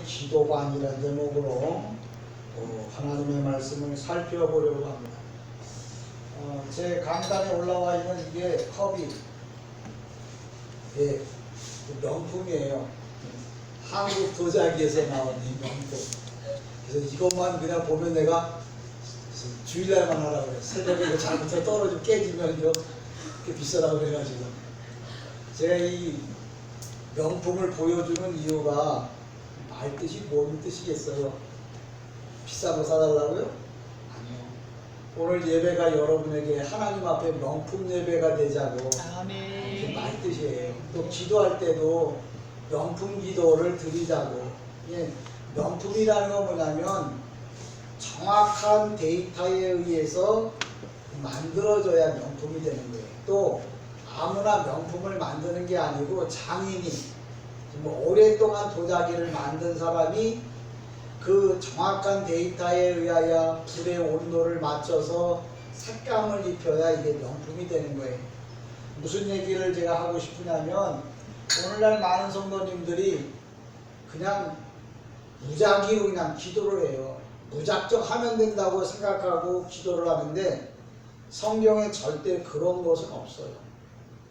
기도반이라는 제목으로 하나님의 말씀을 살펴보려고 합니다. 제 강단에 올라와 있는 이게 컵이 명품이에요. 한국 도자기에서 나온 이 명품. 그래서 이것만 그냥 보면 내가 주일날만 하라고 그래. 새벽에 이거 잘못해서 떨어지면 깨지면 이렇게 비싸다고 그래가지고 제가 이 명품을 보여주는 이유가 말뜻이 뭔 뜻이겠어요? 비싼 거 사달라고요? 아니요. 오늘 예배가 여러분에게 하나님 앞에 명품 예배가 되자고. 아멘. 그게 말뜻이에요. 또 기도할 때도 명품 기도를 드리자고. 명품이라는 건 뭐냐면 정확한 데이터에 의해서 만들어져야 명품이 되는 거예요. 또 아무나 명품을 만드는 게 아니고 장인이 오랫동안 도자기를 만든 사람이 그 정확한 데이터에 의하여 불의 온도를 맞춰서 색감을 입혀야 이게 명품이 되는 거예요. 무슨 얘기를 제가 하고 싶으냐면 오늘날 많은 성도님들이 그냥 무작위로 그냥 기도를 해요. 무작정 하면 된다고 생각하고 기도를 하는데 성경에 절대 그런 것은 없어요.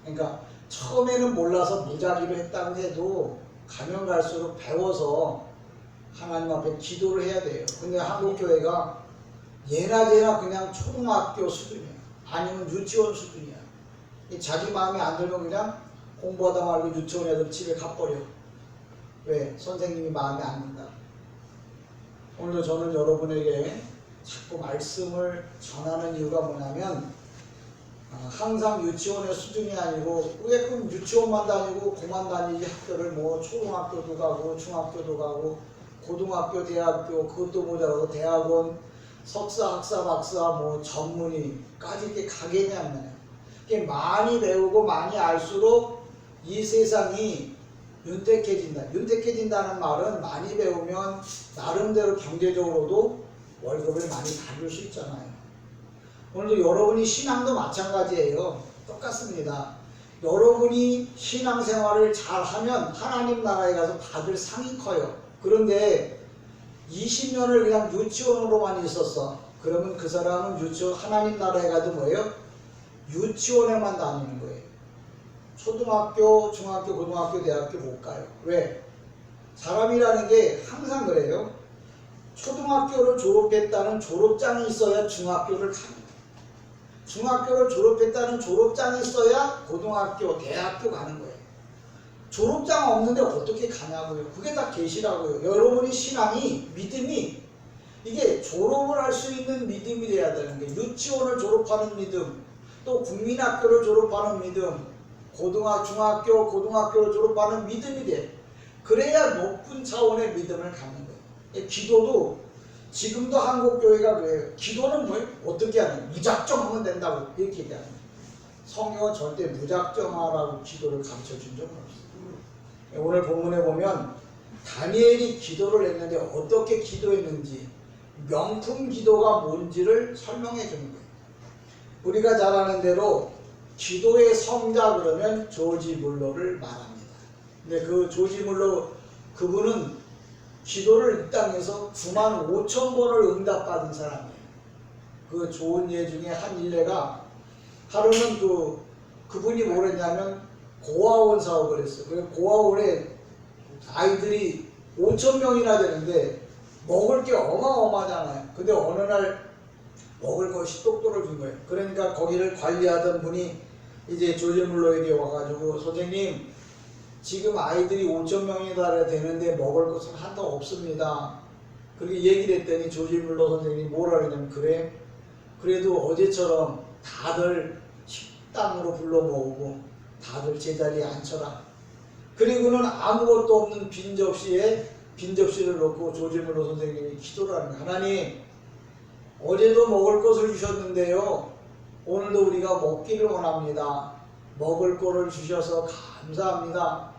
그러니까 처음에는 몰라서 무작위로 했다고 해도 가면 갈수록 배워서 하나님 앞에 기도를 해야 돼요. 근데 한국교회가 예나 그냥 초등학교 수준이야. 아니면 유치원 수준이야. 자기 마음에 안 들면 그냥 공부하다 말고 유치원 애들 집에 가버려. 왜? 선생님이 마음에 안 든다. 오늘도 저는 여러분에게 자꾸 말씀을 전하는 이유가 뭐냐면 항상 유치원의 수준이 아니고 왜 그럼 유치원만 다니고 그만 다니지 학교를 뭐 초등학교도 가고 중학교도 가고 고등학교 대학교 그것도 모자라고 대학원 석사 학사 박사 뭐 전문의까지 이렇게 가겠냐면 이게 많이 배우고 많이 알수록 이 세상이 윤택해진다는 말은 많이 배우면 나름대로 경제적으로도 월급을 많이 받을 수 있잖아요. 오늘도 여러분이 신앙도 마찬가지예요. 똑같습니다. 여러분이 신앙생활을 잘하면 하나님 나라에 가서 받을 상이 커요. 그런데 20년을 그냥 유치원으로만 있었어. 그러면 그 사람은 유치원 하나님 나라에 가도 뭐예요? 유치원에만 다니는 거예요. 초등학교, 중학교, 고등학교, 대학교 못 가요. 왜? 사람이라는 게 항상 그래요. 초등학교를 졸업했다는 졸업장이 있어야 중학교를 갑니다. 중학교를 졸업했다는 졸업장이 있어야 고등학교, 대학교 가는 거예요. 졸업장 없는데 어떻게 가냐고요. 그게 다 계시라고요. 여러분의 신앙이, 믿음이 이게 졸업을 할 수 있는 믿음이 돼야 되는 거예요. 유치원을 졸업하는 믿음, 또 국민학교를 졸업하는 믿음, 중학교, 고등학교를 졸업하는 믿음이 돼. 그래야 높은 차원의 믿음을 갖는 거예요. 기도도 지금도 한국교회가 그래요. 기도는 뭐예요? 어떻게 하냐? 무작정 하면 된다고 이렇게 얘기하는 거예요. 성경은 절대 무작정 하라고 기도를 가르쳐 준 적은 없어요. 오늘 본문에 보면 다니엘이 기도를 했는데 어떻게 기도했는지 명품 기도가 뭔지를 설명해 주는 거예요. 우리가 잘 아는 대로 기도의 성자 그러면 조지 물러를 말합니다. 근데 그 조지 물러 그분은 기도를 이 땅에서 95,000번을 응답받은 사람이에요. 그 좋은 예 중에 한 일례가 하루는 그분이 뭘 했냐면 고아원 사업을 했어요. 그래서 고아원에 아이들이 5,000명이나 되는데 먹을 게 어마어마하잖아요. 근데 어느 날 먹을 것이 똑 떨어진 거예요. 그러니까 거기를 관리하던 분이 이제 조지 물러에게 와가지고 선생님 지금 아이들이 5,000명이나 되는데 먹을 것은 하나도 없습니다. 그렇게 얘기를 했더니 조지 물러 선생님이 뭐라 그러냐면 그래? 그래도 어제처럼 다들 식당으로 불러 모으고 다들 제자리에 앉혀라. 그리고는 아무것도 없는 빈 접시를 넣고 조지 물러 선생님이 기도를 하는 거예요. 하나님 어제도 먹을 것을 주셨는데요. 오늘도 우리가 먹기를 원합니다. 먹을 거를 주셔서 감사합니다.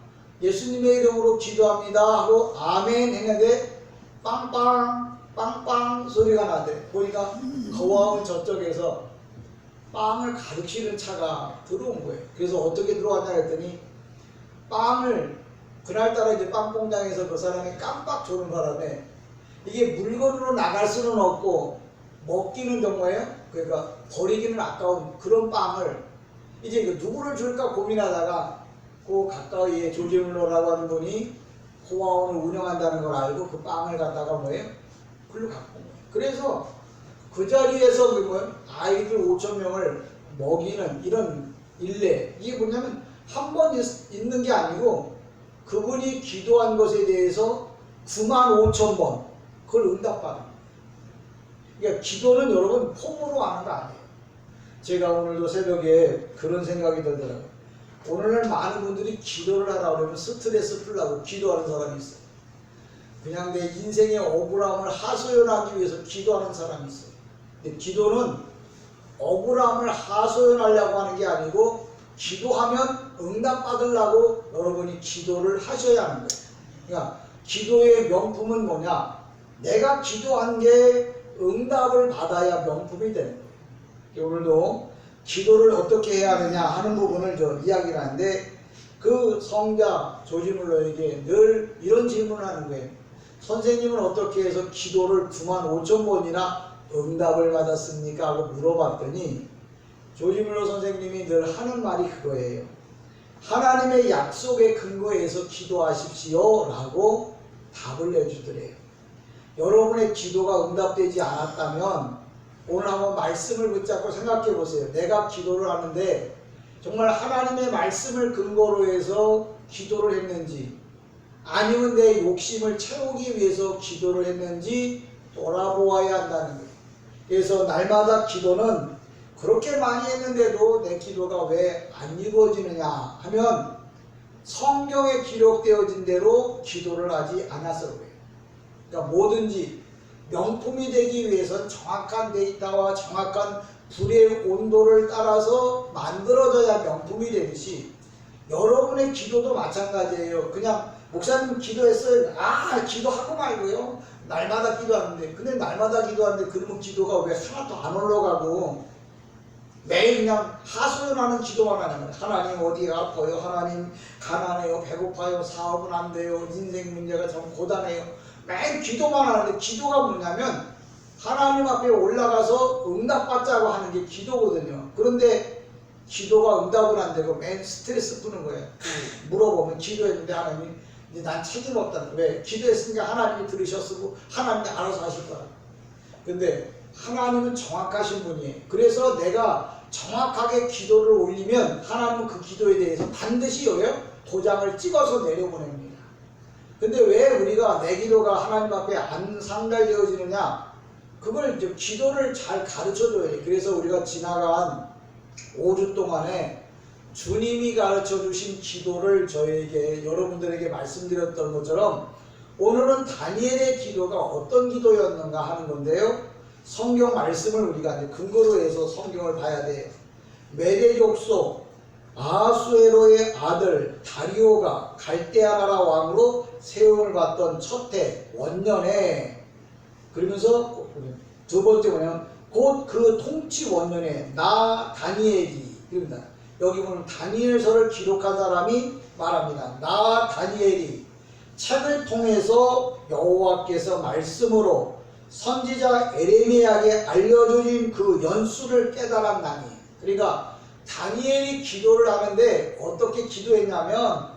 예수님의 이름으로 기도합니다 하고 아멘 했는데 빵빵 소리가 나대. 보니까 고아원 저쪽에서 빵을 가득 실은 차가 들어온 거예요. 그래서 어떻게 들어왔냐 했더니 빵을 그날따라 이제 빵공장에서 그 사람이 깜빡 조는 바람에 이게 물건으로 나갈 수는 없고 먹기는 좀 뭐예요? 그러니까 버리기는 아까운 그런 빵을 이제 그 누구를 줄까 고민하다가 그 가까이에 조지물러라고 하는 분이 고아원을 운영한다는 걸 알고 그 빵을 갖다가 뭐예요? 글로 갖고 온 거예요. 그래서 그 자리에서 그 뭐예요? 아이들 5,000명을 먹이는 이런 일례, 이게 뭐냐면 한 번 있는 게 아니고 그분이 기도한 것에 대해서 95,000번 그걸 응답받은 거예요. 그러니까 기도는 여러분 폼으로 하는 거 아니에요. 제가 오늘도 새벽에 그런 생각이 들더라고요. 오늘날 많은 분들이 기도를 하라 그러면 스트레스 풀라고 기도하는 사람이 있어요. 그냥 내 인생의 억울함을 하소연하기 위해서 기도하는 사람이 있어요. 근데 기도는 억울함을 하소연하려고 하는 게 아니고 기도하면 응답받으려고 여러분이 기도를 하셔야 하는 거예요. 그러니까 기도의 명품은 뭐냐? 내가 기도한 게 응답을 받아야 명품이 되는 거예요. 오늘도 기도를 어떻게 해야 하느냐 하는 부분을 이야기를 하는데 그 성자 조지물러에게 늘 이런 질문을 하는 거예요. 선생님은 어떻게 해서 기도를 95,000번이나 응답을 받았습니까? 하고 물어봤더니 조지물러 선생님이 늘 하는 말이 그거예요. 하나님의 약속에 근거해서 기도하십시오 라고 답을 내주더래요. 여러분의 기도가 응답되지 않았다면 오늘 한번 말씀을 붙잡고 생각해 보세요. 내가 기도를 하는데 정말 하나님의 말씀을 근거로 해서 기도를 했는지 아니면 내 욕심을 채우기 위해서 기도를 했는지 돌아보아야 한다는 거예요. 그래서 날마다 기도는 그렇게 많이 했는데도 내 기도가 왜 안 이루어지느냐 하면 성경에 기록되어진 대로 기도를 하지 않아서 그래요. 그러니까 뭐든지 명품이 되기 위해서는 정확한 데이터와 정확한 불의 온도를 따라서 만들어져야 명품이 되듯이 여러분의 기도도 마찬가지예요. 그냥 목사님 기도했어요. 기도하고 말고요. 날마다 기도하는데 근데 날마다 기도하는데 그러면 기도가 왜 하나도 안 올라가고 매일 그냥 하소연하는 기도만 하는 거예요. 하나님 어디가 아파요? 하나님 가난해요? 배고파요? 사업은 안 돼요? 인생 문제가 참 고단해요? 매일 기도만 하는데 기도가 뭐냐면 하나님 앞에 올라가서 응답받자고 하는 게 기도거든요. 그런데 기도가 응답을 안 되고 매일 스트레스 푸는 거예요. 물어보면 기도했는데 하나님이 이제 난 책임 없다는 거예요. 왜? 기도했으니까 하나님이 들으셨고 하나님이 알아서 하실 거라. 근데 하나님은 정확하신 분이에요. 그래서 내가 정확하게 기도를 올리면 하나님은 그 기도에 대해서 반드시 도장을 찍어서 내려보냅니다. 근데 왜 우리가 내 기도가 하나님 앞에 안 상달되어지느냐? 그걸 이제 기도를 잘 가르쳐줘야 돼. 그래서 우리가 지나간 5주 동안에 주님이 가르쳐 주신 기도를 저에게 여러분들에게 말씀드렸던 것처럼 오늘은 다니엘의 기도가 어떤 기도였는가 하는 건데요. 성경 말씀을 우리가 근거로 해서 성경을 봐야 돼요. 메대 족속 아하수에로의 아들 다리오가 갈대아 나라 왕으로 세움을 받던 첫해 원년에 그러면서 두 번째 뭐냐면 곧 그 통치 원년에 나 다니엘이 그럽니다. 여기 보면 다니엘서를 기록한 사람이 말합니다. 나 다니엘이 책을 통해서 여호와께서 말씀으로 선지자 에레미야에게 알려주신 그 연수를 깨달았나니. 그러니까 다니엘이 기도를 하는데 어떻게 기도했냐면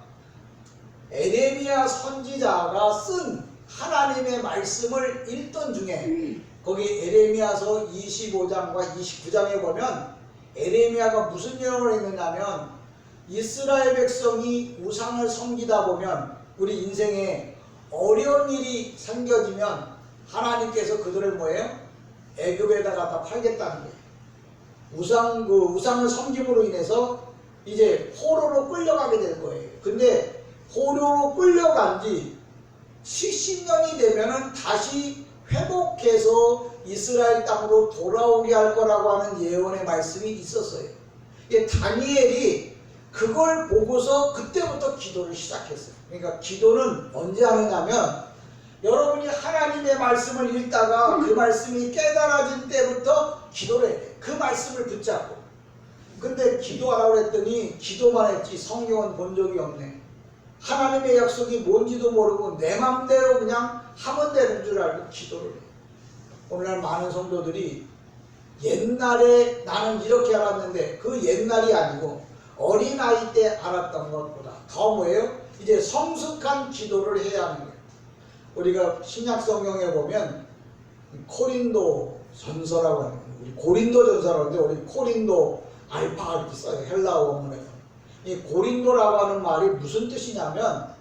에레미야 선지자가 쓴 하나님의 말씀을 읽던 중에 거기 에레미야서 25장과 29장에 보면 에레미야가 무슨 예언을 했느냐면 이스라엘 백성이 우상을 섬기다 보면 우리 인생에 어려운 일이 생겨지면 하나님께서 그들을 뭐예요? 애굽에다 갖다 팔겠다는 거예요. 우상을 섬김으로 인해서 이제 포로로 끌려가게 될 거예요. 근데 포로로 끌려간 지 70년이 되면은 다시 회복해서 이스라엘 땅으로 돌아오게 할 거라고 하는 예언의 말씀이 있었어요. 다니엘이 그걸 보고서 그때부터 기도를 시작했어요. 그러니까 기도는 언제 하느냐면 여러분이 하나님의 말씀을 읽다가 그 말씀이 깨달아진 때부터 기도를 해야 돼요. 그 말씀을 붙잡고. 근데 기도하라고 했더니 기도만 했지 성경은 본 적이 없네. 하나님의 약속이 뭔지도 모르고 내 맘대로 그냥 하면 되는 줄 알고 기도를 해요. 오늘날 많은 성도들이 옛날에 나는 이렇게 알았는데 그 옛날이 아니고 어린아이 때 알았던 것보다 더 뭐예요? 이제 성숙한 기도를 해야 하는 거예요. 우리가 신약성경에 보면 코린도 전서라고 하는 거예요. 우리 고린도 전서라고 하는데 우리 코린도 알파 이렇게 써요. 헬라어 원문에서. 이 고린도라고 하는 말이 무슨 뜻이냐면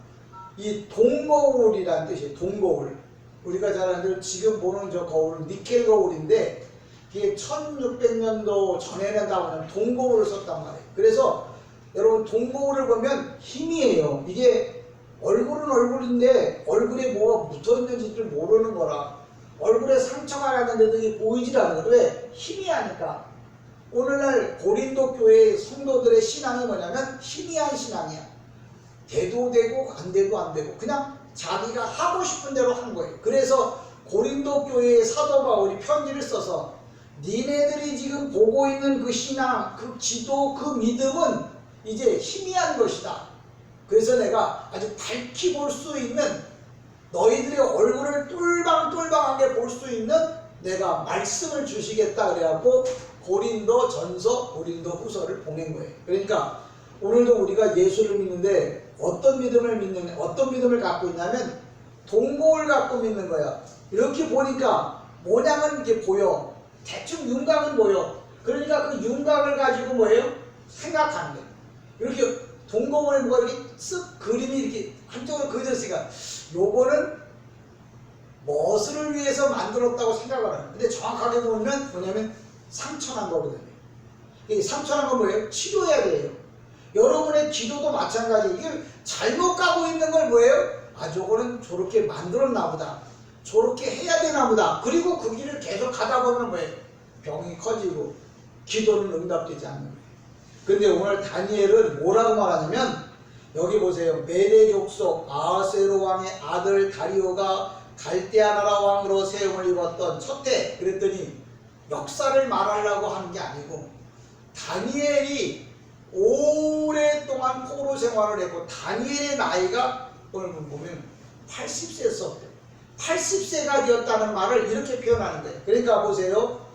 이 동거울이라는 뜻이에요. 동거울. 우리가 잘 아는 대로 지금 보는 저 거울은 니켈 거울인데 이게 1600년도 전에는 나오는 동거울을 썼단 말이에요. 그래서 여러분 동거울을 보면 힘이에요. 이게 얼굴은 얼굴인데 얼굴에 뭐가 붙어있는지를 모르는 거라. 얼굴에 상처가 났는데도 이게 보이질 않아요. 왜? 힘이 하니까. 오늘날 고린도 교회의 성도들의 신앙이 뭐냐면 희미한 신앙이야. 돼도 되고 안 돼도 안 되고 그냥 자기가 하고 싶은 대로 하는 거예요. 그래서 고린도 교회의 사도 바울이 편지를 써서 니네들이 지금 보고 있는 그 신앙, 그 기도, 그 믿음은 이제 희미한 것이다. 그래서 내가 아주 밝히 볼 수 있는 너희들의 얼굴을 똘방똘방하게 볼 수 있는 내가 말씀을 주시겠다 그래갖고 고린도 전서, 고린도 후서를 보낸 거예요. 그러니까 오늘도 우리가 예수를 믿는데 어떤 믿음을 갖고 있냐면 동거울 갖고 믿는 거야. 이렇게 보니까 모양은 이렇게 보여. 대충 윤곽은 보여. 그러니까 그 윤곽을 가지고 뭐예요? 생각하는 거예요. 이렇게 동거울에 뭐가 이렇게 쓱 그림이 이렇게 한쪽으로 그려져 있으니까 요거는 무엇을 위해서 만들었다고 생각을 하는 거예요. 근데 정확하게 보면 뭐냐면 상처난 거거든요. 이 상처난 건 뭐예요? 치료해야 돼요. 여러분의 기도도 마찬가지예요. 이게 잘못 가고 있는 걸 뭐예요? 아, 저거는 저렇게 만들었나 보다. 저렇게 해야 되나 보다. 그리고 그 길을 계속 가다 보면 뭐예요? 병이 커지고 기도는 응답되지 않는 거예요. 근데 오늘 다니엘은 뭐라고 말하냐면 여기 보세요. 메대 족속 아하스웨로 왕의 아들 다리오가 갈대아 나라 왕으로 세움을 입었던 첫 해 그랬더니 역사를 말하려고 하는 게 아니고 다니엘이 오랫동안 포로 생활을 했고 다니엘의 나이가 오늘 보면 80세였어요. 80세가 되었다는 말을 이렇게 표현하는 거예요. 그러니까 보세요.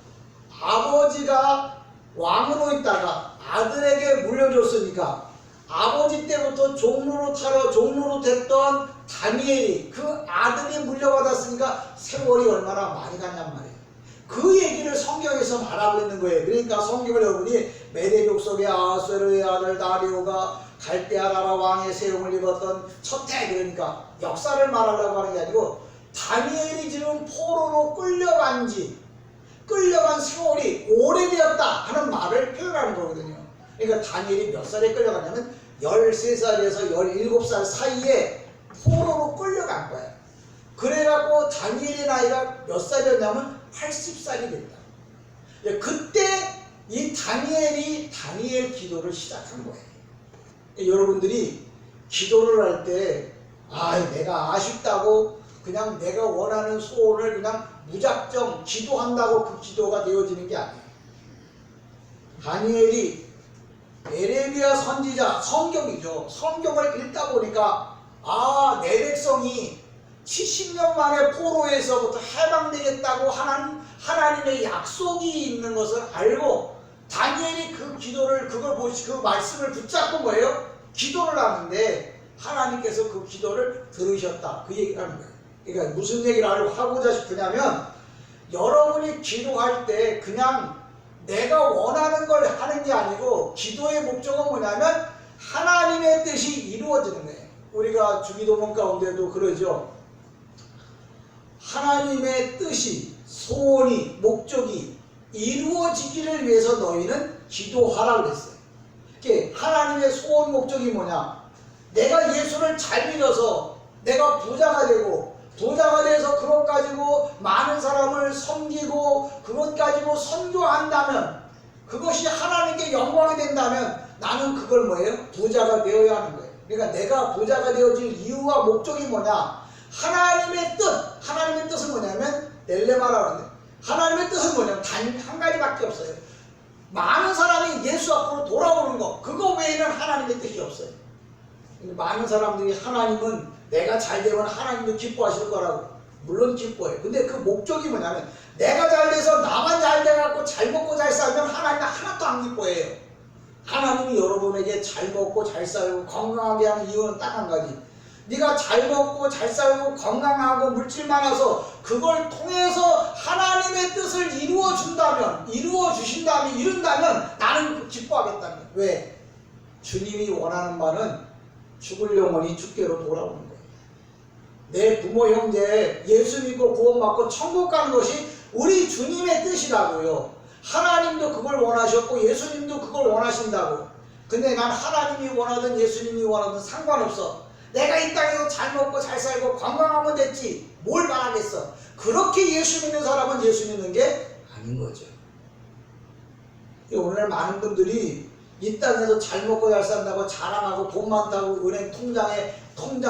아버지가 왕으로 있다가 아들에게 물려줬으니까 아버지 때부터 종로로 됐던 다니엘이 그 아들이 물려받았으니까 세월이 얼마나 많이 갔냔 말이에요. 그 얘기를 성경에서 말하고 있는 거예요. 그러니까 성경을 여러분이 메대 족속의 아하스웨로의 아들 다리오가 갈대아 나라 왕의 세움을 입었던 첫 해 그러니까 역사를 말하려고 하는 게 아니고 다니엘이 지금 포로로 끌려간 세월이 오래되었다 하는 말을 표현하는 거거든요. 그러니까 다니엘이 몇 살에 끌려갔냐면 13살에서 17살 사이에 포로로 끌려간 거예요. 그래갖고 다니엘의 나이가 몇 살이었냐면 80살이 됐다. 그때 이 다니엘이 다니엘 기도를 시작한 거예요. 여러분들이 기도를 할 때 내가 아쉽다고 그냥 내가 원하는 소원을 그냥 무작정 기도한다고 그 기도가 되어지는 게 아니에요. 다니엘이 에레미야 선지자 성경이죠. 성경을 읽다 보니까 내 백성이 70년 만에 포로에서부터 해방되겠다고 하는 하나님의 약속이 있는 것을 알고 다니엘이 그 말씀을 붙잡고 뭐예요? 기도를 하는데 하나님께서 그 기도를 들으셨다. 그 얘기를 하는 거예요. 그러니까 무슨 얘기를 하고자 싶으냐면 여러분이 기도할 때 그냥 내가 원하는 걸 하는 게 아니고 기도의 목적은 뭐냐면 하나님의 뜻이 이루어지는 거예요. 우리가 주기도문 가운데도 그러죠. 하나님의 뜻이 소원이 목적이 이루어지기를 위해서 너희는 기도하라 그랬어요. 하나님의 소원 목적이 뭐냐? 내가 예수를 잘 믿어서 내가 부자가 되고 부자가 돼서 그것 가지고 많은 사람을 섬기고 그것 가지고 선교한다면 그것이 하나님께 영광이 된다면 나는 그걸 뭐예요? 부자가 되어야 하는 거예요. 그러니까 내가 부자가 되어질 이유와 목적이 뭐냐? 하나님의 뜻은 뭐냐면 넬레마라고 하는데 하나님의 뜻은 뭐냐면 단 한 가지밖에 없어요. 많은 사람이 예수 앞으로 돌아오는 거 그거 외에는 하나님의 뜻이 없어요. 많은 사람들이 하나님은 내가 잘 되면 하나님도 기뻐하실 거라고. 물론 기뻐해요. 근데 그 목적이 뭐냐면 내가 잘 돼서 나만 잘 돼갖고 잘 먹고 잘 살면 하나님은 하나도 안 기뻐해요. 하나님이 여러분에게 잘 먹고 잘 살고 건강하게 하는 이유는 딱 한 가지. 네가 잘 먹고 잘 살고 건강하고 물질 많아서 그걸 통해서 하나님의 뜻을 이루어 주신다면 이룬다면 나는 기뻐하겠다는 거예요. 왜? 주님이 원하는 바는 죽을 영혼이 죽게로 돌아오는 거예요. 내 부모 형제 예수 믿고 구원받고 천국 가는 것이 우리 주님의 뜻이라고요. 하나님도 그걸 원하셨고 예수님도 그걸 원하신다고. 근데 난 하나님이 원하든 예수님이 원하든 상관없어. 내가 이 땅에서 잘 먹고 잘 살고 건강하면 됐지 뭘 바라겠어. 그렇게 예수 믿는 사람은 예수 믿는 게 아닌 거죠. 오늘 많은 분들이 이 땅에서 잘 먹고 잘 산다고 자랑하고 돈 많다고 은행 통장에 돈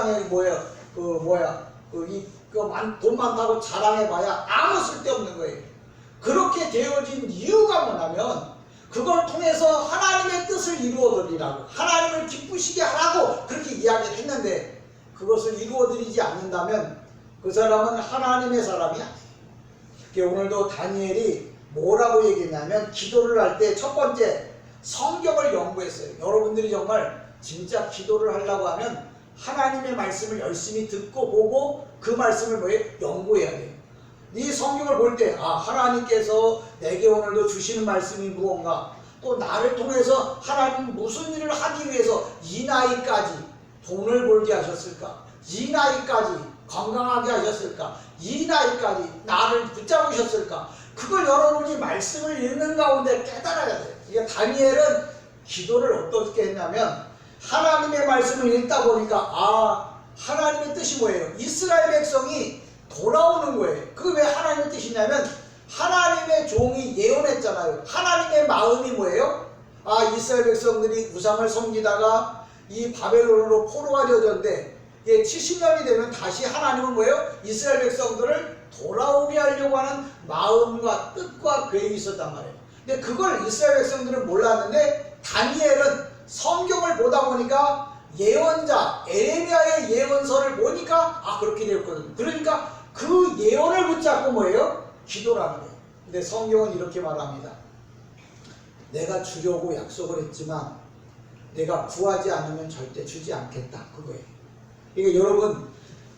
많다고 자랑해봐야 아무 쓸데없는 거예요. 그렇게 되어진 이유가 뭐냐면 그걸 통해서 하나님의 뜻을 이루어드리라고, 하나님을 기쁘시게 하라고 그렇게 이야기를 했는데 그것을 이루어드리지 않는다면 그 사람은 하나님의 사람이 아니에요. 오늘도 다니엘이 뭐라고 얘기했냐면 기도를 할 때 첫 번째 성경을 연구했어요. 여러분들이 정말 진짜 기도를 하려고 하면 하나님의 말씀을 열심히 듣고 보고 그 말씀을 연구해야 돼요. 이 성경을 볼 때 하나님께서 내게 오늘도 주시는 말씀이 무언가, 또 나를 통해서 하나님 무슨 일을 하기 위해서 이 나이까지 돈을 벌게 하셨을까, 이 나이까지 건강하게 하셨을까, 이 나이까지 나를 붙잡으셨을까, 그걸 여러분이 말씀을 읽는 가운데 깨달아야 돼요. 이게 다니엘은 기도를 어떻게 했냐면 하나님의 말씀을 읽다 보니까 하나님의 뜻이 뭐예요? 이스라엘 백성이 돌아오는 거예요. 그게 왜 하나님의 뜻이냐면 하나님의 종이 예언했잖아요. 하나님의 마음이 뭐예요? 이스라엘 백성들이 우상을 섬기다가 이 바벨론으로 포로가 되어졌는데 70년이 되면 다시 하나님은 뭐예요? 이스라엘 백성들을 돌아오게 하려고 하는 마음과 뜻과 계획이 있었단 말이에요. 근데 그걸 이스라엘 백성들은 몰랐는데 다니엘은 성경을 보다 보니까 예언자 에레미야의 예언서를 보니까 그렇게 되었거든요. 그러니까 그 예언을 붙잡고 뭐예요? 기도라는 거예요. 근데 성경은 이렇게 말합니다. 내가 주려고 약속을 했지만 내가 구하지 않으면 절대 주지 않겠다. 그거예요. 그러니까 여러분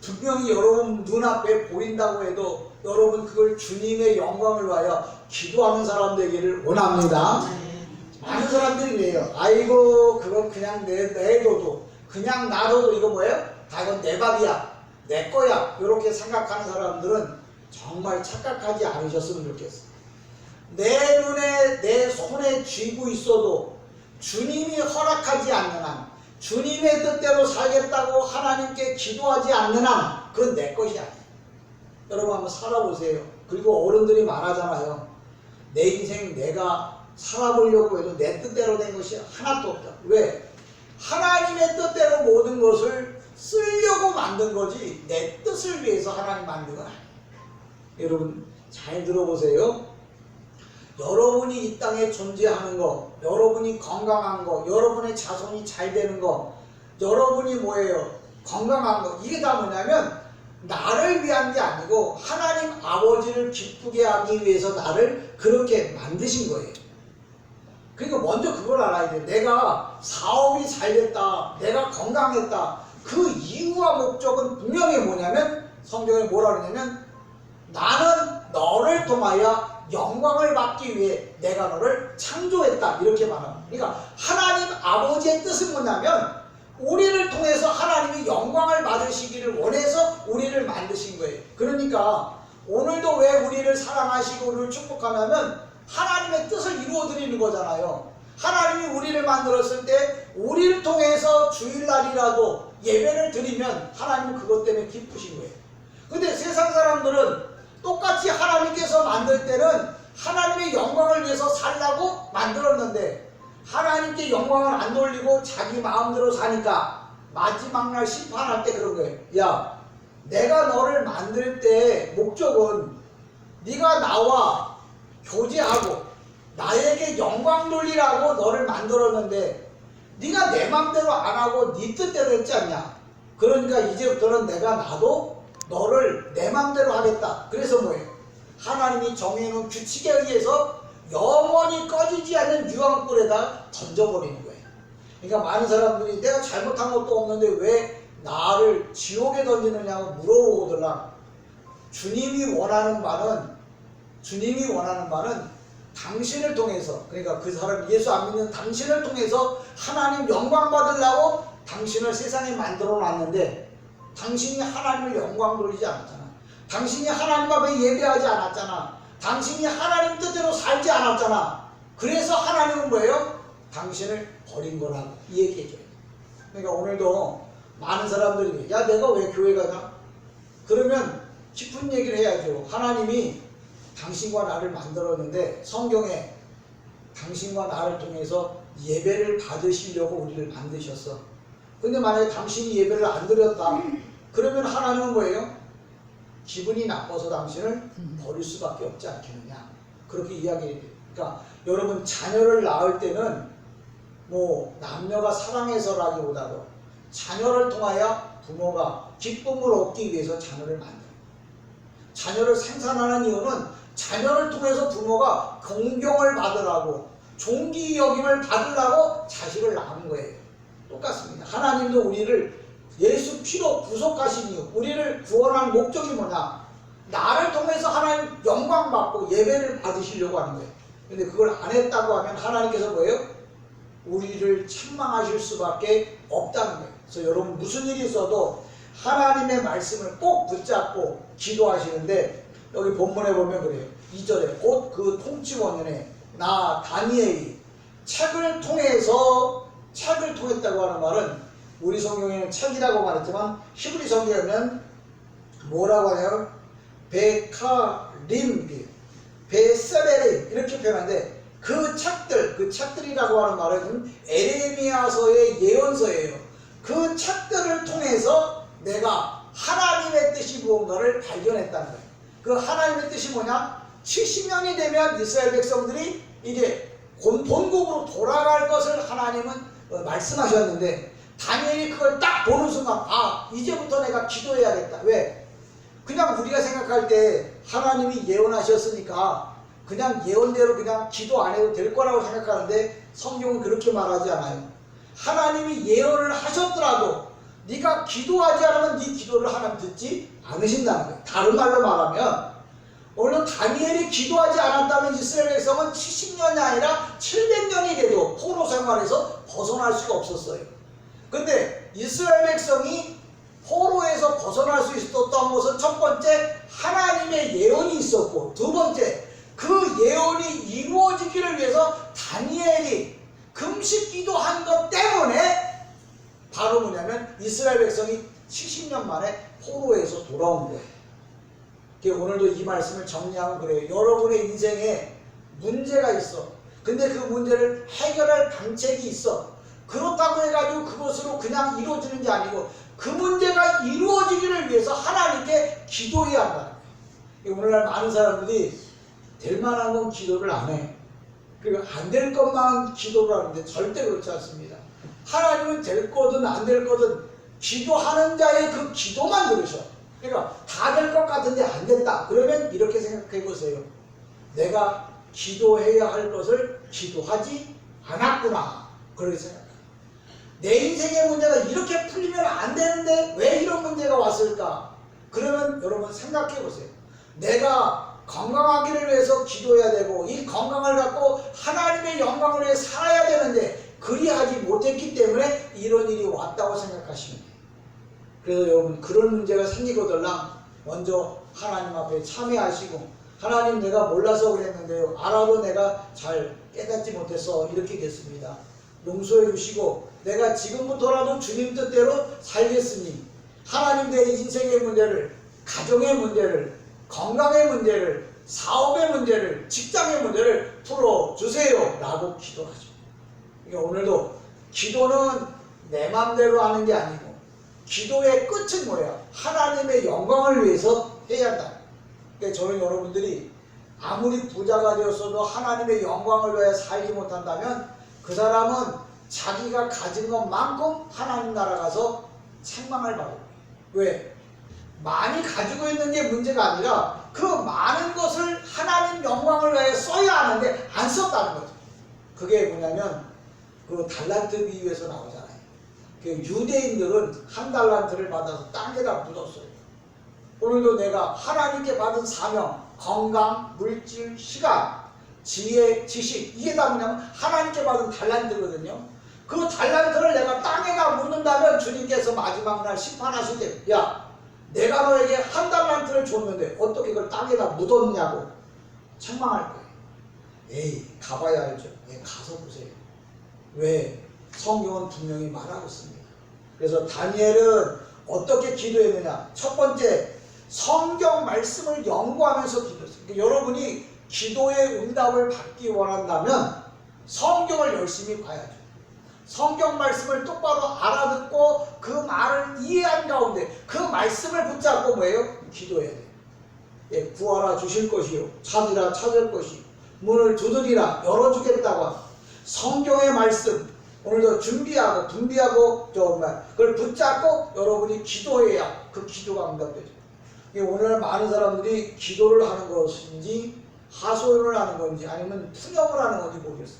분명히 여러분 눈앞에 보인다고 해도 여러분 그걸 주님의 영광을 위하여 기도하는 사람 되기를 원합니다. 많은 사람들이 그래요. 아이고 그건 그냥 내둬도 그냥 놔둬도 이거 뭐예요? 다 이건 내 밥이야 내 거야 이렇게 생각하는 사람들은 정말 착각하지 않으셨으면 좋겠어요. 내 눈에 내 손에 쥐고 있어도 주님이 허락하지 않는 한, 주님의 뜻대로 살겠다고 하나님께 기도하지 않는 한 그건 내 것이 아니에요. 여러분 한번 살아보세요. 그리고 어른들이 말하잖아요. 내 인생 내가 살아보려고 해도 내 뜻대로 된 것이 하나도 없다. 왜? 하나님의 뜻대로 모든 것을 쓰려고 만든 거지 내 뜻을 위해서 하나님 만든 건 아니에요. 여러분 잘 들어보세요. 여러분이 이 땅에 존재하는 거, 여러분이 건강한 거, 여러분의 자손이 잘 되는 거, 여러분이 뭐예요? 건강한 거, 이게 다 뭐냐면 나를 위한 게 아니고 하나님 아버지를 기쁘게 하기 위해서 나를 그렇게 만드신 거예요. 그러니까 먼저 그걸 알아야 돼. 내가 사업이 잘 됐다, 내가 건강했다, 그 이유와 목적은 분명히 뭐냐면 성경에 뭐라 그러냐면 나는 너를 통하여 영광을 받기 위해 내가 너를 창조했다 이렇게 말합니다. 그러니까 하나님 아버지의 뜻은 뭐냐면 우리를 통해서 하나님이 영광을 받으시기를 원해서 우리를 만드신 거예요. 그러니까 오늘도 왜 우리를 사랑하시고 우리를 축복하냐면 하나님의 뜻을 이루어드리는 거잖아요. 하나님이 우리를 만들었을 때 우리를 통해서 주일날이라도 예배를 드리면 하나님은 그것 때문에 기쁘신 거예요. 근데 세상 사람들은 똑같이 하나님께서 만들 때는 하나님의 영광을 위해서 살라고 만들었는데 하나님께 영광을 안 돌리고 자기 마음대로 사니까 마지막 날 심판할 때 그런 거예요. 야, 내가 너를 만들 때 목적은 네가 나와 교제하고 나에게 영광 돌리라고 너를 만들었는데 네가 내 맘대로 안 하고 네 뜻대로 했지 않냐. 그러니까 이제부터는 내가 나도 너를 내 맘대로 하겠다. 그래서 뭐예요? 하나님이 정해놓은 규칙에 의해서 영원히 꺼지지 않는 유황불에다 던져버리는 거예요. 그러니까 많은 사람들이 내가 잘못한 것도 없는데 왜 나를 지옥에 던지느냐고 물어보거들라. 주님이 원하는 바는 당신을 통해서, 그러니까 그 사람 예수 안 믿는 당신을 통해서 하나님 영광 받으려고 당신을 세상에 만들어 놨는데 당신이 하나님을 영광 돌리지 않았잖아. 당신이 하나님 앞에 예배하지 않았잖아. 당신이 하나님 뜻대로 살지 않았잖아. 그래서 하나님은 뭐예요? 당신을 버린 거라고 이 얘기해줘요. 그러니까 오늘도 많은 사람들이 야 내가 왜 교회 가냐? 그러면 깊은 얘기를 해야죠. 하나님이 당신과 나를 만들었는데 성경에 당신과 나를 통해서 예배를 받으시려고 우리를 만드셨어. 근데 만약에 당신이 예배를 안 드렸다. 그러면 하나님은 뭐예요? 기분이 나빠서 당신을 버릴 수밖에 없지 않겠느냐. 그렇게 이야기해요. 그러니까 여러분 자녀를 낳을 때는 뭐 남녀가 사랑해서라기보다도 자녀를 통하여 부모가 기쁨을 얻기 위해서 자녀를 만들어요. 자녀를 생산하는 이유는 자녀를 통해서 부모가 공경을 받으라고 존귀 여김을 받으라고 자식을 낳은 거예요. 똑같습니다. 하나님도 우리를 예수 피로 구속하신 이유, 우리를 구원한 목적이 뭐냐? 나를 통해서 하나님 영광 받고 예배를 받으시려고 하는 거예요. 근데 그걸 안 했다고 하면 하나님께서 뭐예요? 우리를 책망하실 수밖에 없다는 거예요. 그래서 여러분 무슨 일이 있어도 하나님의 말씀을 꼭 붙잡고 기도하시는데 여기 본문에 보면 그래요. 2절에 곧 그 통치원년에 나 다니엘이 책을 통했다고 하는 말은 우리 성경에는 책이라고 말했지만 히브리 성경에는 뭐라고 하냐면 베카림, 베세레림 이렇게 표현하는데 그 책들이라고 하는 말은 에레미야서의 예언서예요. 그 책들을 통해서 내가 하나님의 뜻이 무언가를 발견했다는 거예요. 그 하나님의 뜻이 뭐냐? 70년이 되면 이스라엘 백성들이 이제 본국으로 돌아갈 것을 하나님은 말씀하셨는데 다니엘이 그걸 딱 보는 순간 이제부터 내가 기도해야겠다. 왜? 그냥 우리가 생각할 때 하나님이 예언하셨으니까 그냥 예언대로 그냥 기도 안 해도 될 거라고 생각하는데 성경은 그렇게 말하지 않아요. 하나님이 예언을 하셨더라도 네가 기도하지 않으면 네 기도를 하나님 듣지 않으신다는 거예요. 다른 말로 말하면 오늘 다니엘이 기도하지 않았다면 이스라엘 백성은 70년이 아니라 700년이 돼도 포로 생활에서 벗어날 수가 없었어요. 근데 이스라엘 백성이 포로에서 벗어날 수 있었던 것은 첫 번째 하나님의 예언이 있었고 두 번째 그 예언이 이루어지기를 위해서 다니엘이 금식 기도한 것 때문에 바로 뭐냐면 이스라엘 백성이 70년 만에 포로에서 돌아온 거예요. 오늘도 이 말씀을 정리하면 그래요. 여러분의 인생에 문제가 있어. 근데 그 문제를 해결할 방책이 있어. 그렇다고 해가지고 그것으로 그냥 이루어지는 게 아니고 그 문제가 이루어지기를 위해서 하나님께 기도해야 한다. 오늘날 많은 사람들이 될 만한 건 기도를 안 해. 그리고 안 될 것만 기도를 하는데 절대 그렇지 않습니다. 하나님은 될 거든 안 될 거든 기도하는 자의 그 기도만 들으셔. 그러니까 다 될 것 같은데 안 됐다. 그러면 이렇게 생각해 보세요. 내가 기도해야 할 것을 기도하지 않았구나. 그렇게 생각해요. 내 인생의 문제가 이렇게 풀리면 안 되는데 왜 이런 문제가 왔을까? 그러면 여러분 생각해 보세요. 내가 건강하기를 위해서 기도해야 되고 이 건강을 갖고 하나님의 영광을 위해 살아야 되는데 그리하지 못했기 때문에 이런 일이 왔다고 생각하시면 돼요. 그래서 여러분 그런 문제가 생기거들랑 먼저 하나님 앞에 참회하시고 하나님 내가 몰라서 그랬는데요. 알아도 내가 잘 깨닫지 못해서 이렇게 됐습니다. 용서해 주시고 내가 지금부터라도 주님 뜻대로 살겠으니 하나님 내 인생의 문제를 가정의 문제를 건강의 문제를 사업의 문제를 직장의 문제를 풀어주세요 라고 기도하죠. 그러니까 오늘도 기도는 내 맘대로 하는 게 아니고 기도의 끝은 뭐야? 하나님의 영광을 위해서 해야 한다. 그러니까 저는 여러분들이 아무리 부자가 되었어도 하나님의 영광을 위해 살지 못한다면 그 사람은 자기가 가진 것만큼 하나님 나라 가서 책망을 받아요. 왜? 많이 가지고 있는 게 문제가 아니라 그 많은 것을 하나님 영광을 위해 써야 하는데 안 썼다는 거죠. 그게 뭐냐면 그 달란트 비유에서 나오잖아요. 그 유대인들은 한 달란트를 받아서 땅에다 묻었어요. 오늘도 내가 하나님께 받은 사명, 건강, 물질, 시간, 지혜, 지식, 이게 다 뭐냐면 하나님께 받은 달란트거든요. 그 달란트를 내가 땅에다 묻는다면 주님께서 마지막 날 심판하실 때, 야, 내가 너에게 한 달란트를 줬는데 어떻게 그걸 땅에다 묻었냐고 책망할 거예요. 에이, 가봐야 알죠. 예, 가서 보세요. 왜? 성경은 분명히 말하고 있습니다. 그래서 다니엘은 어떻게 기도했느냐? 첫 번째, 성경 말씀을 연구하면서 기도했어요. 그러니까 여러분이 기도의 응답을 받기 원한다면 성경을 열심히 봐야죠. 성경 말씀을 똑바로 알아듣고 그 말을 이해한 가운데 그 말씀을 붙잡고 뭐예요? 기도해야 돼요. 예, 구하라 주실 것이요, 찾으라 찾을 것이요, 문을 두드리라 열어주겠다고 합니다. 성경의 말씀 오늘도 준비하고 분비하고 정말 그걸 붙잡고 여러분이 기도해야 그 기도가 응답되죠. 오늘 많은 사람들이 기도를 하는 것인지 하소연을 하는 건지 아니면 푸념을 하는 건지 모르겠어요.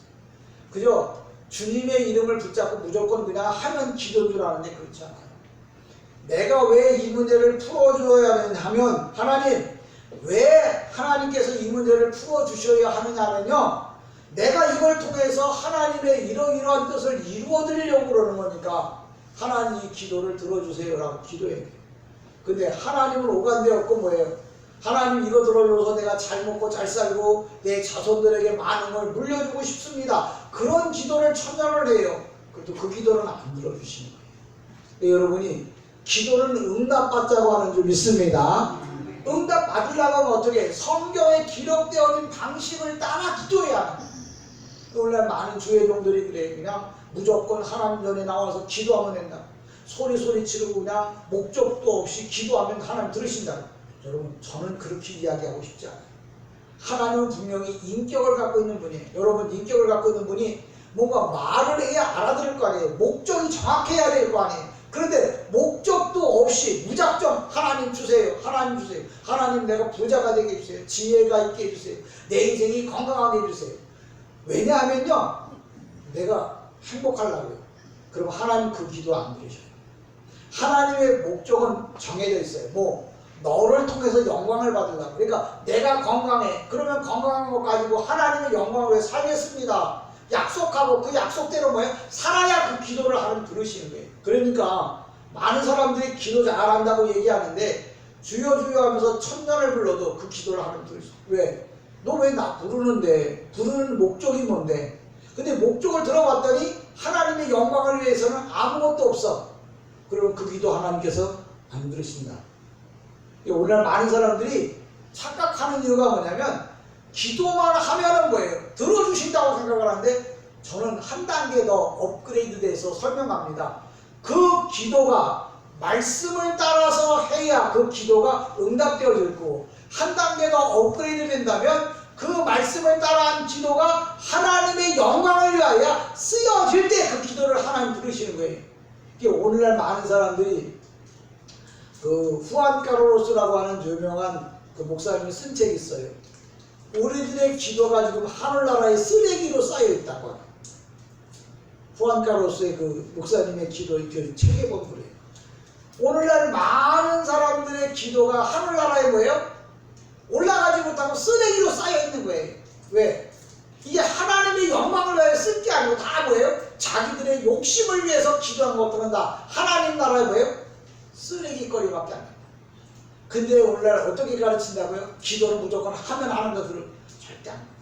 그저 주님의 이름을 붙잡고 무조건 그냥 하면 기도인 줄 아는데 그렇지 않아요. 내가 왜 이 문제를 풀어줘야 하면 하나님 왜 하나님께서 이 문제를 풀어주셔야 하느냐면요, 내가 이걸 통해서 하나님의 이러이러한 뜻을 이루어드리려고 그러는 거니까 하나님 이 기도를 들어주세요 라고 기도해야 돼요. 근데 하나님은 오간데 없고 뭐예요? 하나님 이거 들어줘서 내가 잘 먹고 잘 살고 내 자손들에게 많은 걸 물려주고 싶습니다. 그런 기도를 천년을 해요. 그래도 그 기도는 안 들어주시는 거예요. 여러분이 기도를 응답받자고 하는 줄 믿습니다. 응답 받으려고 하면 어떻게 해요? 성경에 기록되어 있는 방식을 따라 기도해야 합니다. 오늘날 많은 주의종들이 그래. 그냥 무조건 하나님 전에 나와서 기도하면 된다. 소리 치르고 그냥 목적도 없이 기도하면 하나님 들으신다. 여러분, 저는 그렇게 이야기하고 싶지 않아요. 하나님은 분명히 인격을 갖고 있는 분이에요. 여러분, 인격을 갖고 있는 분이 뭔가 말을 해야 알아들을 거 아니에요. 목적이 정확해야 될 거 아니에요. 그런데 목적도 없이 무작정 하나님 주세요, 하나님 주세요, 하나님 내가 부자가 되게 해주세요, 지혜가 있게 해주세요, 내 인생이 건강하게 해주세요. 왜냐하면요, 내가 행복하려고요. 그럼 하나님 그 기도 안 들으셔요. 하나님의 목적은 정해져 있어요. 뭐 너를 통해서 영광을 받으려고. 그러니까 내가 건강해. 그러면 건강한 것 가지고 하나님의 영광을 위해 살겠습니다. 약속하고 그 약속대로 뭐예요? 살아야 그 기도를 하나님 들으시는 거예요. 그러니까 많은 사람들이 기도 잘한다고 얘기하는데 주여 주여 하면서 천년을 불러도 그 기도를 하나님 들으시는 거예요. 왜? 너 왜 나 부르는데? 부르는 목적이 뭔데? 근데 목적을 들어봤더니 하나님의 영광을 위해서는 아무것도 없어. 그러면 그 기도 하나님께서 안 들으신다. 오늘날 많은 사람들이 착각하는 이유가 뭐냐면 기도만 하면은 뭐예요? 들어주신다고 생각을 하는데 저는 한 단계 더 업그레이드 돼서 설명합니다. 그 기도가 말씀을 따라서 해야 그 기도가 응답되어질 거고, 한 단계 더 업그레이드 된다면 그 말씀을 따라한 기도가 하나님의 영광을 위하여 쓰여질 때 그 기도를 하나님 들으시는 거예요. 이게 오늘날 많은 사람들이 그 후안 카르로스라고 하는 유명한 그 목사님이 쓴 책이 있어요. 우리들의 기도가 지금 하늘나라에 쓰레기로 쌓여 있다고 합니다. 후안 카르로스의 그 목사님의 기도 그 책에 보면 그래요. 오늘날 많은 사람들의 기도가 하늘나라에 뭐예요? 올라가지 못하고 쓰레기로 쌓여 있는 거예요. 왜? 이게 하나님의 영광을 위해 쓸 게 아니고 다 뭐예요? 자기들의 욕심을 위해서 기도한 것들은 다 하나님 나라에 뭐예요? 쓰레기거리밖에 안 됩니다. 근데 오늘날 어떻게 가르친다고요? 기도를 무조건 하면 하는 것들을 절대 안 합니다.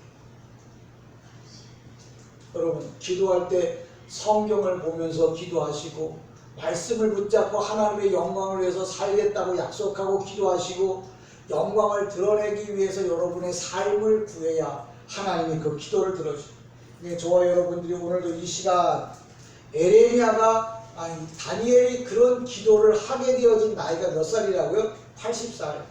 여러분, 기도할 때 성경을 보면서 기도하시고 말씀을 붙잡고 하나님의 영광을 위해서 살겠다고 약속하고 기도하시고 영광을 드러내기 위해서 여러분의 삶을 구해야 하나님이 그 기도를 들어주세요. 저와 여러분들이 오늘도 이 시간 다니엘이 그런 기도를 하게 되어진 나이가 몇 살이라고요? 80살.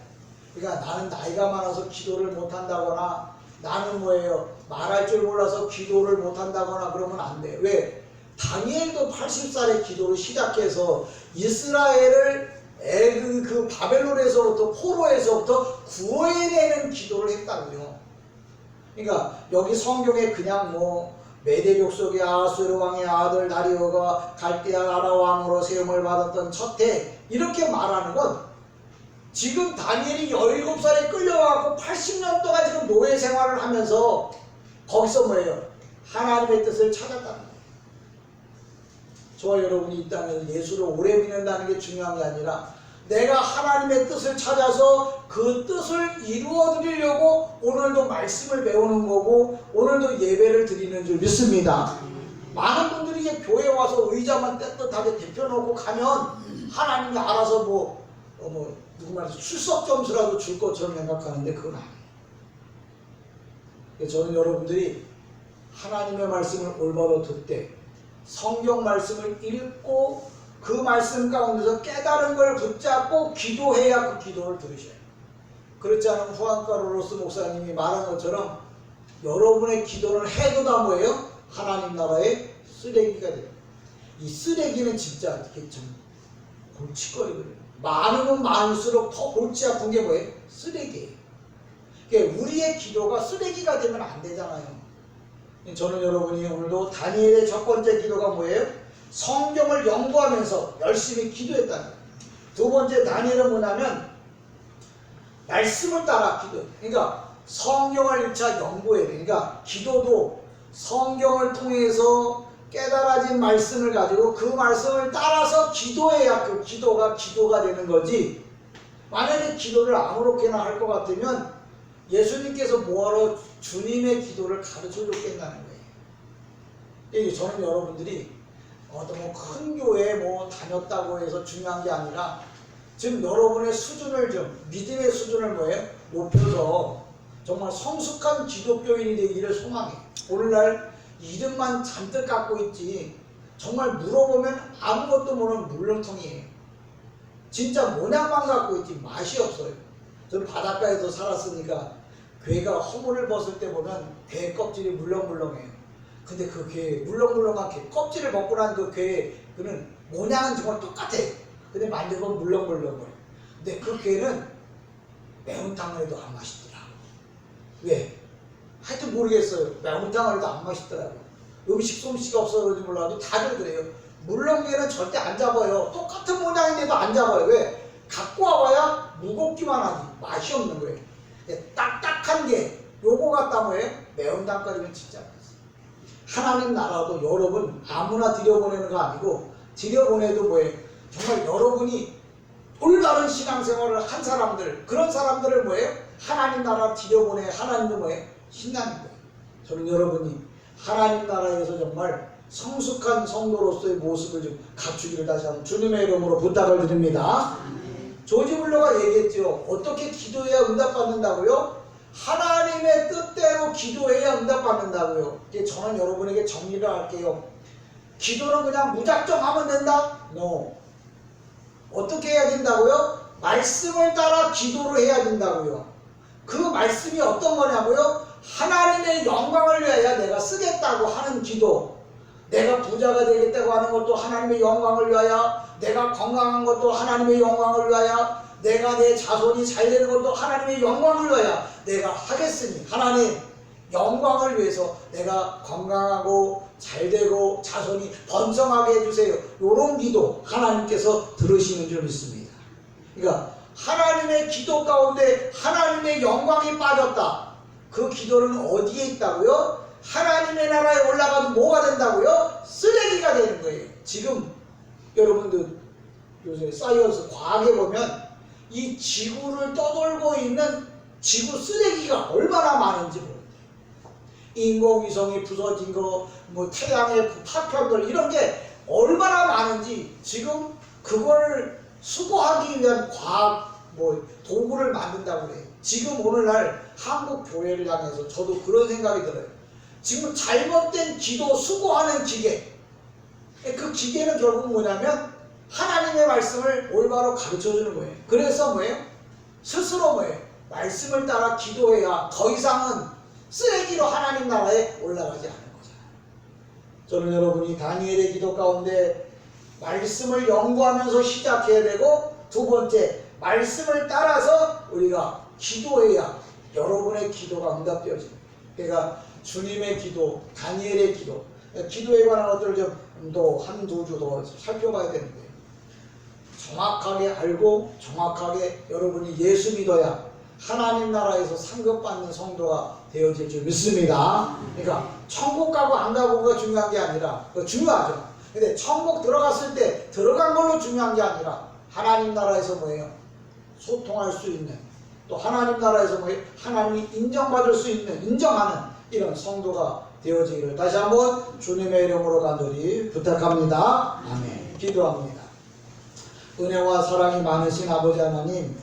그러니까 나는 나이가 많아서 기도를 못한다거나 나는 뭐예요? 말할 줄 몰라서 기도를 못한다거나 그러면 안 돼. 왜? 다니엘도 80살에 기도를 시작해서 이스라엘을 그 바벨론에서부터 포로에서부터 구해내는 기도를 했다고요. 그러니까 여기 성경에 그냥 뭐 메대 족속의 아하수에로 왕의 아들 다리오가 갈대아 나라 왕으로 세움을 받았던 첫해 이렇게 말하는 건 지금 다니엘이 17살에 끌려와서 80년 동안 지금 노예 생활을 하면서 거기서 뭐예요? 하나님의 뜻을 찾았다는 거예요. 저와 여러분이 이 땅에서 예수를 오래 믿는다는 게 중요한 게 아니라 내가 하나님의 뜻을 찾아서 그 뜻을 이루어 드리려고 오늘도 말씀을 배우는 거고 오늘도 예배를 드리는 줄 믿습니다. 많은 분들이 이제 교회 와서 의자만 떳떳하게 대펴놓고 가면 하나님이 알아서 누구 말해서 출석 점수라도 줄 것처럼 생각하는데 그건 아니에요. 저는 여러분들이 하나님의 말씀을 올바로 듣되 성경 말씀을 읽고 그 말씀 가운데서 깨달은 걸 붙잡고 기도해야 그 기도를 들으셔야 해요. 그렇지 않으면 후안 카를로스 목사님이 말한 것처럼 여러분의 기도는 해도 다 뭐예요? 하나님 나라의 쓰레기가 돼요. 이 쓰레기는 진짜 이렇게 좀 골칫거리거든요. 많으면 많을수록 더 골치 아픈 게 뭐예요? 쓰레기예요. 그러니까 우리의 기도가 쓰레기가 되면 안 되잖아요. 저는 여러분이 오늘도 다니엘의 첫 번째 기도가 뭐예요? 성경을 연구하면서 열심히 기도했다는 거예요. 두 번째 다니엘은 뭐냐면 말씀을 따라 기도. 그러니까 성경을 1차 연구해야 돼. 그러니까 기도도 성경을 통해서 깨달아진 말씀을 가지고 그 말씀을 따라서 기도해야 그 기도가 되는 거지. 만약에 기도를 아무렇게나 할 것 같으면 예수님께서 뭐하러 주님의 기도를 가르쳐 줬겠다는 거예요. 저는 여러분들이 어떤 큰 교회에 다녔다고 해서 중요한 게 아니라 지금 여러분의 수준을 믿음의 수준을 높여서 정말 성숙한 기독교인이 되기를 소망해요. 오늘날 이름만 잔뜩 갖고 있지 정말 물어보면 아무것도 모르는 물렁텅이에요. 진짜 모양만 갖고 있지 맛이 없어요. 저는 바닷가에서 살았으니까 괴가 허물을 벗을 때 보면 괴 껍질이 물렁물렁해요. 근데 그 괴, 물렁물렁한 괴, 껍질을 벗고 난 그 괴, 그는 모양은 정말 똑같아요. 근데 만져보면 물렁물렁해요. 근데 그 괴는 매운탕을 해도 안 맛있더라고. 왜? 하여튼 모르겠어요. 매운탕을 해도 안 맛있더라고. 음식 솜씨가 없어서 그런지 몰라도 다들 그래요. 물렁괴는 절대 안 잡아요. 똑같은 모양인데도 안 잡아요. 왜? 갖고 와봐야 무겁기만 하지 맛이 없는 거예요. 딱딱한 게 요거 갖다 뭐예요? 매운탕 끓이면 진짜 맛있어요. 하나님 나라도 여러분 아무나 들여보내는 거 아니고 들여보내도 뭐예요? 정말 여러분이 올바른 신앙생활을 한 사람들 그런 사람들을 뭐예요? 하나님 나라 들여보내 하나님도 뭐예요? 신나는 거예요. 저는 여러분이 하나님 나라에서 정말 성숙한 성도로서의 모습을 좀 갖추기를 다시 한번 주님의 이름으로 부탁을 드립니다. 조지 물러가 얘기했죠. 어떻게 기도해야 응답받는다고요? 하나님의 뜻대로 기도해야 응답받는다고요. 이제 저는 여러분에게 정리를 할게요. 기도는 그냥 무작정 하면 된다? No. 어떻게 해야 된다고요? 말씀을 따라 기도를 해야 된다고요. 그 말씀이 어떤 거냐고요? 하나님의 영광을 위하여 내가 쓰겠다고 하는 기도. 내가 부자가 되겠다고 하는 것도 하나님의 영광을 위하여, 내가 건강한 것도 하나님의 영광을 위하여, 내가 내 자손이 잘 되는 것도 하나님의 영광을 위하여 내가 하겠으니 하나님 영광을 위해서 내가 건강하고 잘 되고 자손이 번성하게 해주세요. 이런 기도 하나님께서 들으시는 줄 믿습니다. 그러니까 하나님의 기도 가운데 하나님의 영광이 빠졌다. 그 기도는 어디에 있다고요? 하나님의 나라에 올라가도 뭐가 된다고요? 쓰레기가 되는 거예요. 지금 여러분들 요새 사이언스 과학에 보면 이 지구를 떠돌고 있는 지구 쓰레기가 얼마나 많은지 모릅니다. 인공위성이 부서진 거, 태양의 파편들 이런 게 얼마나 많은지 지금 그걸 수거하기 위한 과학 도구를 만든다고 그래요. 지금 오늘날 한국 교회를 향해서 저도 그런 생각이 들어요. 지금 잘못된 기도 수거하는 기계, 그 기계는 결국 뭐냐면 하나님의 말씀을 올바로 가르쳐주는 거예요. 그래서 뭐예요? 스스로 뭐예요? 말씀을 따라 기도해야 더 이상은 쓰레기로 하나님 나라에 올라가지 않는 거잖아요. 저는 여러분이 다니엘의 기도 가운데 말씀을 연구하면서 시작해야 되고, 두 번째, 말씀을 따라서 우리가 기도해야 여러분의 기도가 응답되어집니다. 그러니까 주님의 기도, 다니엘의 기도, 기도에 관한 것들을 좀 또 한두 주 더 살펴봐야 되는데요. 정확하게 알고 정확하게 여러분이 예수 믿어야 하나님 나라에서 상급받는 성도가 되어질 줄 믿습니다. 그러니까 천국 가고 안 가고가 중요한 게 아니라, 그거 중요하죠. 근데 천국 들어갔을 때 들어간 걸로 중요한 게 아니라 하나님 나라에서 뭐예요? 소통할 수 있는, 또 하나님 나라에서 뭐예요? 하나님이 인정받을 수 있는, 인정하는 이런 성도가 되어지기를 다시 한번 주님의 이름으로 간절히 부탁합니다. 아멘. 기도합니다. 은혜와 사랑이 많으신 아버지 하나님,